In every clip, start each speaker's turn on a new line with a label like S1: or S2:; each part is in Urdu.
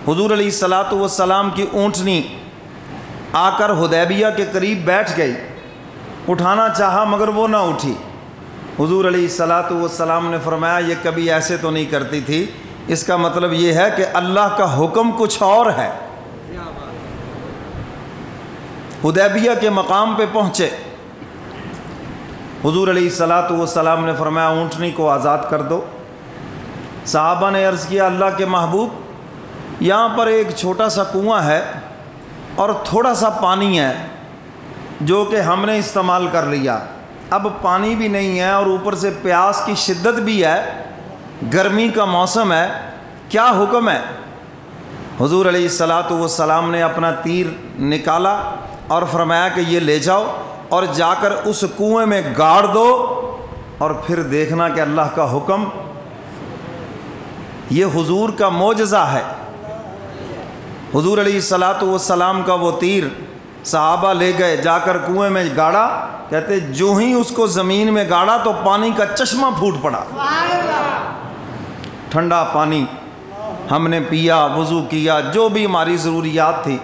S1: حضور علیہ الصلاۃ والسلام کی اونٹنی آ کر حدیبیہ کے قریب بیٹھ گئی، اٹھانا چاہا مگر وہ نہ اٹھی۔ حضور علیہ الصلاۃ والسلام نے فرمایا یہ کبھی ایسے تو نہیں کرتی تھی، اس کا مطلب یہ ہے کہ اللہ کا حکم کچھ اور ہے۔ حدیبیہ کے مقام پہ پہنچے، حضور علیہ الصلاۃ والسلام نے فرمایا اونٹنی کو آزاد کر دو۔ صحابہ نے عرض کیا اللہ کے محبوب یہاں پر ایک چھوٹا سا کنواں ہے اور تھوڑا سا پانی ہے جو کہ ہم نے استعمال کر لیا، اب پانی بھی نہیں ہے اور اوپر سے پیاس کی شدت بھی ہے، گرمی کا موسم ہے، کیا حکم ہے؟ حضور علیہ الصلاۃ والسلام نے اپنا تیر نکالا اور فرمایا کہ یہ لے جاؤ اور جا کر اس کنویں میں گاڑ دو اور پھر دیکھنا کہ اللہ کا حکم۔ یہ حضور کا معجزہ ہے۔ حضور علیہ الصلاۃ والسلام کا وہ تیر صحابہ لے گئے، جا کر کنویں میں گاڑا، کہتے جو ہی اس کو زمین میں گاڑا تو پانی کا چشمہ پھوٹ پڑا، ٹھنڈا پانی ہم نے پیا، وضو کیا، جو بھی ہماری ضروریات تھی۔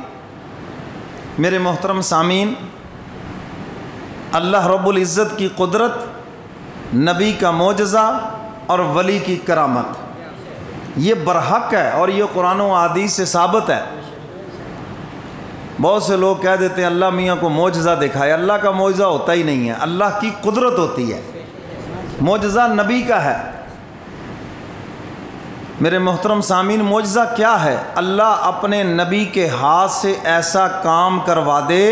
S1: میرے محترم سامعین، اللہ رب العزت کی قدرت، نبی کا معجزہ اور ولی کی کرامت یہ برحق ہے اور یہ قرآن و حدیث سے ثابت ہے۔ بہت سے لوگ کہہ دیتے ہیں اللہ میاں کو معجزہ دکھائے، اللہ کا معجزہ ہوتا ہی نہیں ہے، اللہ کی قدرت ہوتی ہے، معجزہ نبی کا ہے۔ میرے محترم سامعین، معجزہ کیا ہے؟ اللہ اپنے نبی کے ہاتھ سے ایسا کام کروا دے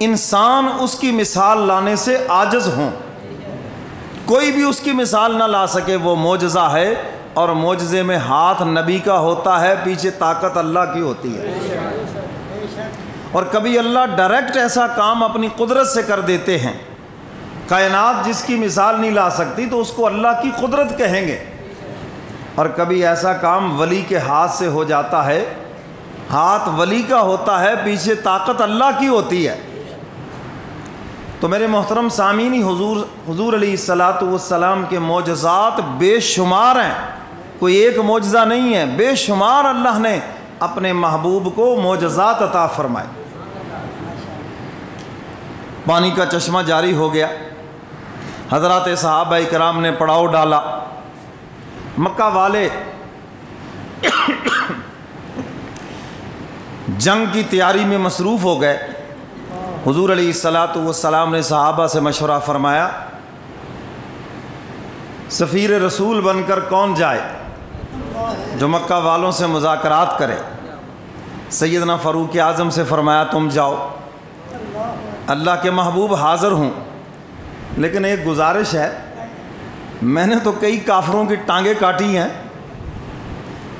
S1: انسان اس کی مثال لانے سے عاجز ہوں، کوئی بھی اس کی مثال نہ لا سکے، وہ معجزہ ہے۔ اور معجزے میں ہاتھ نبی کا ہوتا ہے، پیچھے طاقت اللہ کی ہوتی ہے۔ اور کبھی اللہ ڈائریکٹ ایسا کام اپنی قدرت سے کر دیتے ہیں، کائنات جس کی مثال نہیں لا سکتی تو اس کو اللہ کی قدرت کہیں گے۔ اور کبھی ایسا کام ولی کے ہاتھ سے ہو جاتا ہے، ہاتھ ولی کا ہوتا ہے، پیچھے طاقت اللہ کی ہوتی ہے۔ تو میرے محترم سامعین، حضور علیہ الصلاۃ والسلام کے معجزات بے شمار ہیں، کوئی ایک معجزہ نہیں ہے، بے شمار اللہ نے اپنے محبوب کو معجزات عطا فرمائے۔ پانی کا چشمہ جاری ہو گیا، حضرات صحابہ کرام نے پڑاؤ ڈالا، مکہ والے جنگ کی تیاری میں مصروف ہو گئے۔ حضور علیہ الصلاۃ والسلام نے صحابہ سے مشورہ فرمایا سفیر رسول بن کر کون جائے جو مکہ والوں سے مذاکرات کرے؟ سیدنا فاروق اعظم سے فرمایا تم جاؤ، اللہ کے محبوب حاضر ہوں، لیکن ایک گزارش ہے، میں نے تو کئی کافروں کی ٹانگیں کاٹی ہیں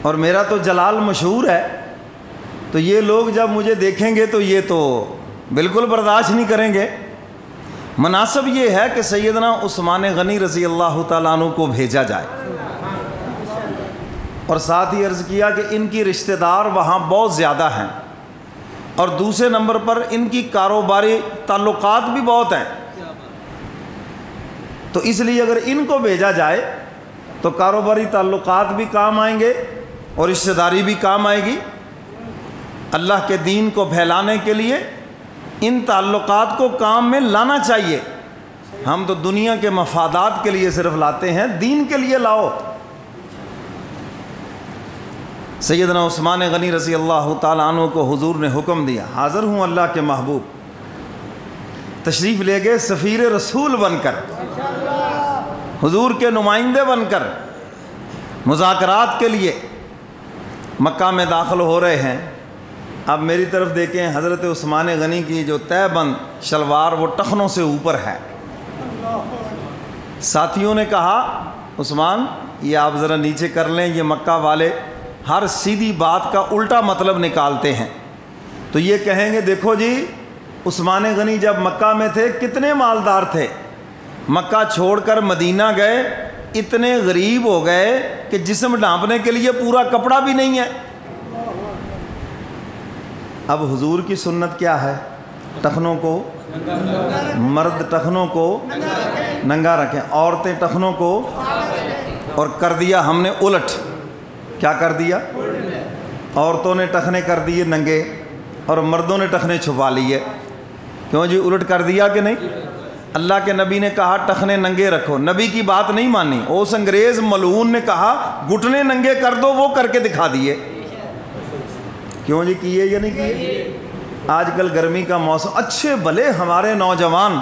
S1: اور میرا تو جلال مشہور ہے، تو یہ لوگ جب مجھے دیکھیں گے تو یہ تو بالکل برداشت نہیں کریں گے۔ مناسب یہ ہے کہ سیدنا عثمان غنی رضی اللہ تعالیٰ عنہ کو بھیجا جائے، اور ساتھ ہی عرض کیا کہ ان کی رشتہ دار وہاں بہت زیادہ ہیں، اور دوسرے نمبر پر ان کی کاروباری تعلقات بھی بہت ہیں، تو اس لیے اگر ان کو بھیجا جائے تو کاروباری تعلقات بھی کام آئیں گے اور رشتہ داری بھی کام آئے گی۔ اللہ کے دین کو پھیلانے کے لیے ان تعلقات کو کام میں لانا چاہیے۔ ہم تو دنیا کے مفادات کے لیے صرف لاتے ہیں، دین کے لیے لاؤ۔ سیدنا عثمان غنی رضی اللہ تعالیٰ عنہ کو حضور نے حکم دیا، حاضر ہوں اللہ کے محبوب، تشریف لے گئے سفیر رسول بن کر، حضور کے نمائندے بن کر مذاکرات کے لیے مکہ میں داخل ہو رہے ہیں۔ اب میری طرف دیکھیں، حضرت عثمان غنی کی جو تہ بند شلوار وہ ٹخنوں سے اوپر ہے۔ ساتھیوں نے کہا عثمان یہ آپ ذرا نیچے کر لیں، یہ مکہ والے ہر سیدھی بات کا الٹا مطلب نکالتے ہیں، تو یہ کہیں گے دیکھو جی عثمان غنی جب مکہ میں تھے کتنے مالدار تھے، مکہ چھوڑ کر مدینہ گئے، اتنے غریب ہو گئے کہ جسم ڈھانپنے کے لیے پورا کپڑا بھی نہیں ہے۔ اب حضور کی سنت کیا ہے؟ ٹخنوں کو، مرد ٹخنوں کو ننگا رکھیں، عورتیں ٹخنوں کو، اور کر دیا ہم نے الٹ۔ کیا کر دیا؟ عورتوں نے ٹخنے کر دیے ننگے اور مردوں نے ٹخنے چھپا لیے. کیوں جی الٹ کر دیا کہ نہیں؟ اللہ کے نبی نے کہا ٹخنے ننگے رکھو، نبی کی بات نہیں مانی. اس انگریز ملعون نے کہا گھٹنے ننگے کر دو، وہ کر کے دکھا دیے. کیوں جی کیے یا نہیں کیے؟ آج کل گرمی کا موسم، اچھے بھلے ہمارے نوجوان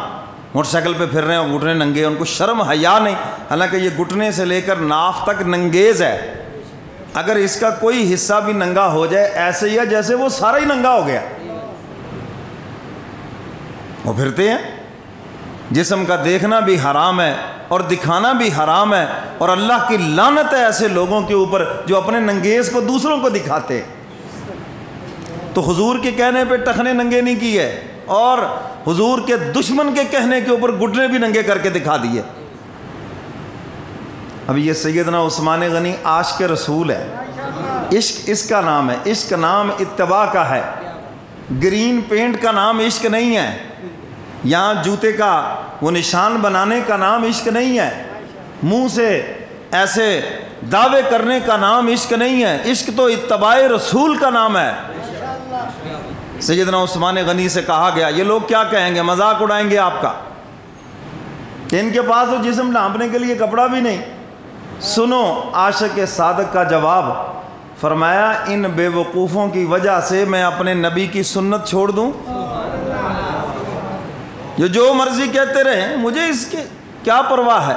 S1: موٹر سائیکل پہ پھر رہے ہیں گھٹنے ننگے، ان کو شرم حیا نہیں. حالانکہ یہ گھٹنے سے لے کر ناف تک ننگیز ہے. اگر اس کا کوئی حصہ بھی ننگا ہو جائے ایسے ہی ہے جیسے وہ سارا ہی ننگا ہو گیا. وہ پھرتے ہیں. جسم کا دیکھنا بھی حرام ہے اور دکھانا بھی حرام ہے، اور اللہ کی لعنت ہے ایسے لوگوں کے اوپر جو اپنے ننگیز کو دوسروں کو دکھاتے. تو حضور کے کہنے پہ ٹخنے ننگے نہیں کیے، اور حضور کے دشمن کے کہنے کے اوپر گھٹنے بھی ننگے کر کے دکھا دیے. اب یہ سیدنا عثمان غنی عاشق رسول ہے. عشق اس کا نام ہے. عشق نام اتباع کا ہے. گرین پینٹ کا نام عشق نہیں ہے. یہاں جوتے کا وہ نشان بنانے کا نام عشق نہیں ہے. منہ سے ایسے دعوے کرنے کا نام عشق نہیں ہے. عشق تو اتباع رسول کا نام ہے. سیدنا عثمان غنی سے کہا گیا یہ لوگ کیا کہیں گے، مذاق اڑائیں گے آپ کا کہ ان کے پاس تو جسم ڈھانپنے کے لیے کپڑا بھی نہیں. سنو عاشق صادق کا جواب. فرمایا ان بے وقوفوں کی وجہ سے میں اپنے نبی کی سنت چھوڑ دوں؟ یہ جو مرضی کہتے رہیں، مجھے اس کی کیا پرواہ ہے.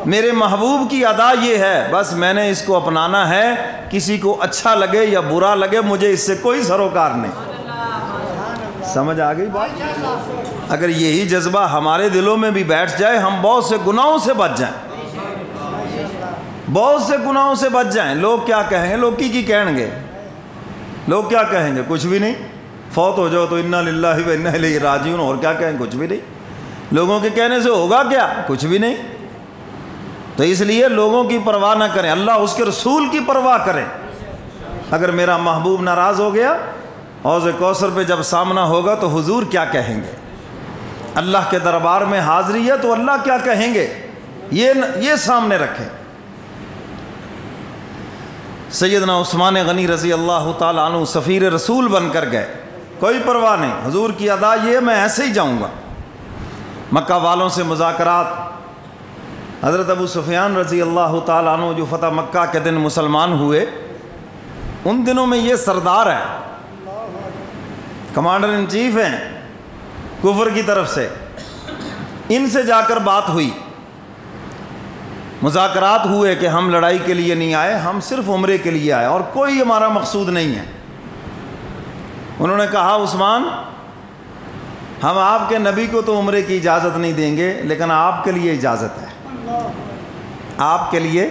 S1: میرے محبوب کی ادا یہ ہے، بس میں نے اس کو اپنانا ہے. کسی کو اچھا لگے یا برا لگے مجھے اس سے کوئی سروکار نہیں. سمجھ آ گئی بات؟ اگر یہی جذبہ ہمارے دلوں میں بھی بیٹھ جائے ہم بہت سے گناہوں سے بچ جائیں. بہت سے گناہوں سے بچ جائیں. لوگ کیا کہیں گے؟ لوگ کی کہیں گے؟ لوگ کیا کہیں گے؟ کچھ بھی نہیں. فوت ہو جاؤ تو انا للہ و انا الیہ راجعون، اور کیا کہیں؟ کچھ بھی نہیں. لوگوں کے کہنے سے ہوگا کیا؟ کچھ بھی نہیں. تو اس لیے لوگوں کی پرواہ نہ کریں، اللہ اس کے رسول کی پرواہ کریں. اگر میرا محبوب ناراض ہو گیا حوض کوثر پہ جب سامنا ہوگا تو حضور کیا کہیں گے؟ اللہ کے دربار میں حاضری ہے تو اللہ کیا کہیں گے، یہ سامنے رکھیں. سیدنا عثمان غنی رضی اللہ تعالیٰ عنہ سفیر رسول بن کر گئے. کوئی پرواہ نہیں، حضور کی ادا یہ میں ایسے ہی جاؤں گا. مکہ والوں سے مذاکرات. حضرت ابو سفیان رضی اللہ تعالیٰ عنہ جو فتح مکہ کے دن مسلمان ہوئے، ان دنوں میں یہ سردار ہے، کمانڈر ان چیف ہیں کفر کی طرف سے. ان سے جا کر بات ہوئی، مذاکرات ہوئے کہ ہم لڑائی کے لیے نہیں آئے، ہم صرف عمرے کے لیے آئے اور کوئی ہمارا مقصود نہیں ہے. انہوں نے کہا عثمان ہم آپ کے نبی کو تو عمرے کی اجازت نہیں دیں گے، لیکن آپ کے لیے اجازت ہے. آپ کے لیے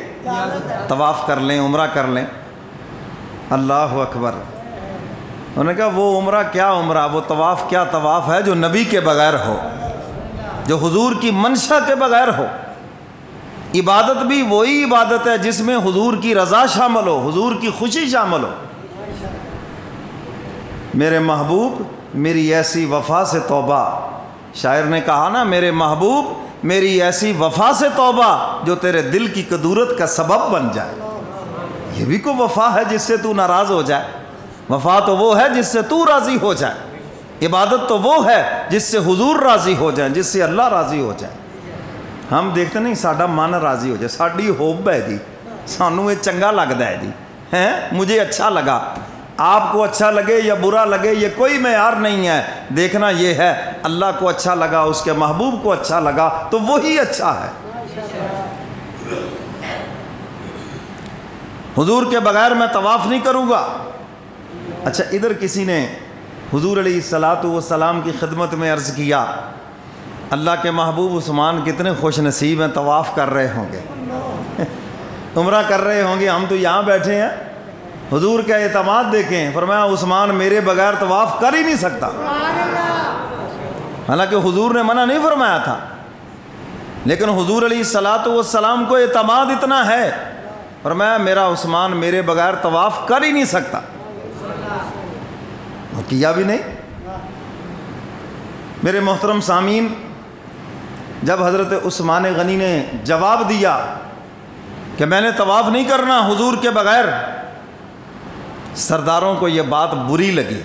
S1: طواف کر لیں، عمرہ کر لیں. اللہ اکبر. انہوں نے کہا وہ عمرہ کیا عمرہ، وہ طواف کیا طواف ہے جو نبی کے بغیر ہو، جو حضور کی منشا کے بغیر ہو. عبادت بھی وہی عبادت ہے جس میں حضور کی رضا شامل ہو، حضور کی خوشی شامل ہو. میرے محبوب میری ایسی وفا سے توبہ. شاعر نے کہا نا میرے محبوب میری ایسی وفا سے توبہ جو تیرے دل کی کدورت کا سبب بن جائے. یہ بھی کوئی وفا ہے جس سے تو ناراض ہو جائے؟ وفا تو وہ ہے جس سے تو راضی ہو جائے. عبادت تو وہ ہے جس سے حضور راضی ہو جائیں، جس سے اللہ راضی ہو جائے. ہم دیکھتے نہیں ساڈا من راضی ہو جائے، ساڈی ہوب ہے جی، سانوں یہ چنگا لگتا ہے جی، ہیں مجھے اچھا لگا. آپ کو اچھا لگے یا برا لگے یہ کوئی معیار نہیں ہے. دیکھنا یہ ہے اللہ کو اچھا لگا، اس کے محبوب کو اچھا لگا تو وہی اچھا ہے. حضور کے بغیر میں طواف نہیں کروں گا. اچھا ادھر کسی نے حضور علیہ الصلاۃ والسلام کی خدمت میں عرض کیا اللہ کے محبوب عثمان کتنے خوش نصیب ہیں، طواف کر رہے ہوں گے، عمرہ کر رہے ہوں گے، ہم تو یہاں بیٹھے ہیں. حضور کا اعتماد دیکھیں. فرمایا عثمان میرے بغیر طواف کر ہی نہیں سکتا. حالانکہ حضور نے منع نہیں فرمایا تھا، لیکن حضور علیہ الصلاۃ والسلام کو اعتماد اتنا ہے، فرمایا میرا عثمان میرے بغیر طواف کر ہی نہیں سکتا. کیا بھی نہیں. میرے محترم سامعین، جب حضرت عثمان غنی نے جواب دیا کہ میں نے طواف نہیں کرنا حضور کے بغیر، سرداروں کو یہ بات بری لگی،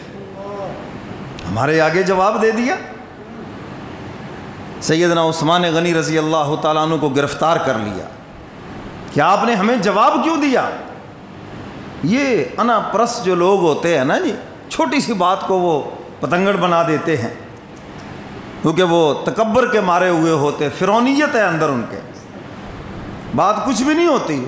S1: ہمارے آگے جواب دے دیا۔ سیدنا عثمان غنی رضی اللہ تعالیٰ عنہ کو گرفتار کر لیا کہ آپ نے ہمیں جواب کیوں دیا؟ یہ انا پرست جو لوگ ہوتے ہیں نا جی، چھوٹی سی بات کو وہ پتنگڑ بنا دیتے ہیں، کیونکہ وہ تکبر کے مارے ہوئے ہوتے، فرعونیت ہے اندر ان کے، بات کچھ بھی نہیں ہوتی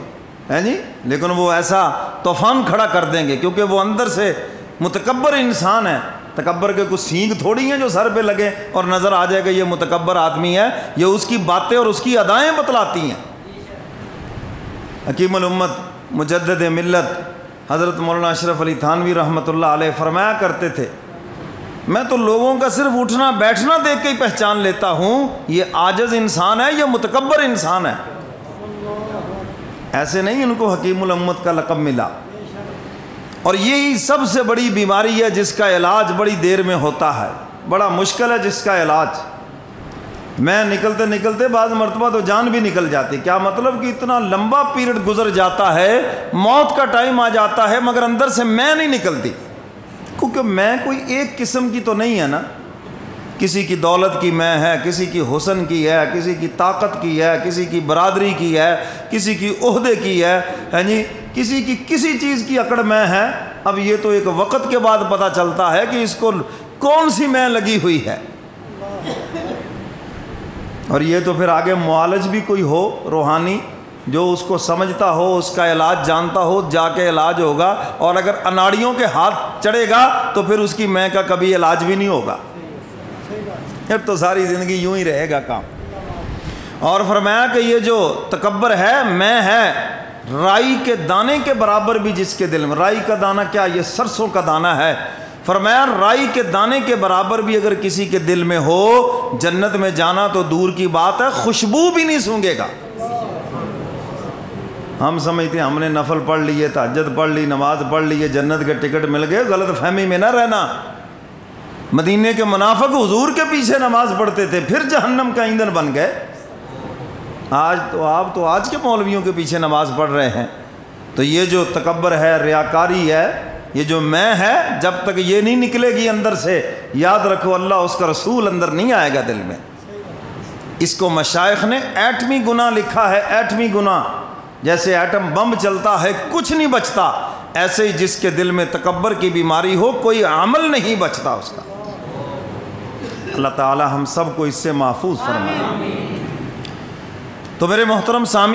S1: ہے جی، لیکن وہ ایسا طوفان کھڑا کر دیں گے کیونکہ وہ اندر سے متکبر انسان ہے۔ تکبر کے کچھ سینگ تھوڑی ہیں جو سر پہ لگے اور نظر آ جائے گا یہ متکبر آدمی ہے، یہ اس کی باتیں اور اس کی ادائیں بتلاتی ہیں۔ حکیم الامت مجدد ملت حضرت مولانا اشرف علی تھانوی رحمۃ اللہ علیہ فرمایا کرتے تھے، میں تو لوگوں کا صرف اٹھنا بیٹھنا دیکھ کے ہی پہچان لیتا ہوں یہ عاجز انسان ہے، یہ متکبر انسان ہے۔ ایسے نہیں ان کو حکیم الامت کا لقب ملا، اور یہی سب سے بڑی بیماری ہے جس کا علاج بڑی دیر میں ہوتا ہے، بڑا مشکل ہے جس کا علاج۔ میں نکلتے نکلتے بعض مرتبہ تو جان بھی نکل جاتی، کیا مطلب کہ اتنا لمبا پیریڈ گزر جاتا ہے، موت کا ٹائم آ جاتا ہے مگر اندر سے میں نہیں نکلتی، کیونکہ میں کوئی ایک قسم کی تو نہیں ہے نا، کسی کی دولت کی میں ہے، کسی کی حسن کی ہے، کسی کی طاقت کی ہے، کسی کی برادری کی ہے، کسی کی عہدے کی ہے جی، کسی کی کسی چیز کی اکڑ میں ہے۔ اب یہ تو ایک وقت کے بعد پتہ چلتا ہے کہ اس کو کون سی میں لگی ہوئی ہے، اور یہ تو پھر آگے معالج بھی کوئی ہو روحانی جو اس کو سمجھتا ہو، اس کا علاج جانتا ہو، جا کے علاج ہوگا، اور اگر اناڑیوں کے ہاتھ چڑھے گا تو پھر اس کی میں کا کبھی علاج بھی نہیں ہوگا، اب تو ساری زندگی یوں ہی رہے گا کام۔ اور فرمایا کہ یہ جو تکبر ہے، میں ہے رائی کے دانے کے برابر بھی جس کے دل میں، رائی کا دانہ کیا؟ یہ سرسوں کا دانہ ہے، فرمایا رائی کے دانے کے برابر بھی اگر کسی کے دل میں ہو، جنت میں جانا تو دور کی بات ہے، خوشبو بھی نہیں سونگے گا۔ ہم سمجھتے ہیں ہم نے نفل پڑھ لیے، تہجد پڑھ لی، نماز پڑھ لیے، جنت کے ٹکٹ مل گئے، غلط فہمی میں نہ رہنا۔ مدینے کے منافق حضور کے پیچھے نماز پڑھتے تھے، پھر جہنم کا ایندھن بن گئے۔ آج تو آپ آج کے مولویوں کے پیچھے نماز پڑھ رہے ہیں۔ تو یہ جو تکبر ہے، ریاکاری ہے، یہ جو میں ہے، جب تک یہ نہیں نکلے گی اندر سے، یاد رکھو اللہ اس کا رسول اندر نہیں آئے گا دل میں۔ اس کو مشائخ نے ایٹمی گناہ لکھا ہے، ایٹمی گناہ، جیسے ایٹم بم چلتا ہے کچھ نہیں بچتا، ایسے ہی جس کے دل میں تکبر کی بیماری ہو کوئی عمل نہیں بچتا اس کا۔ اللہ تعالی ہم سب کو اس سے محفوظ فرمائے۔ تو میرے محترم سامعین،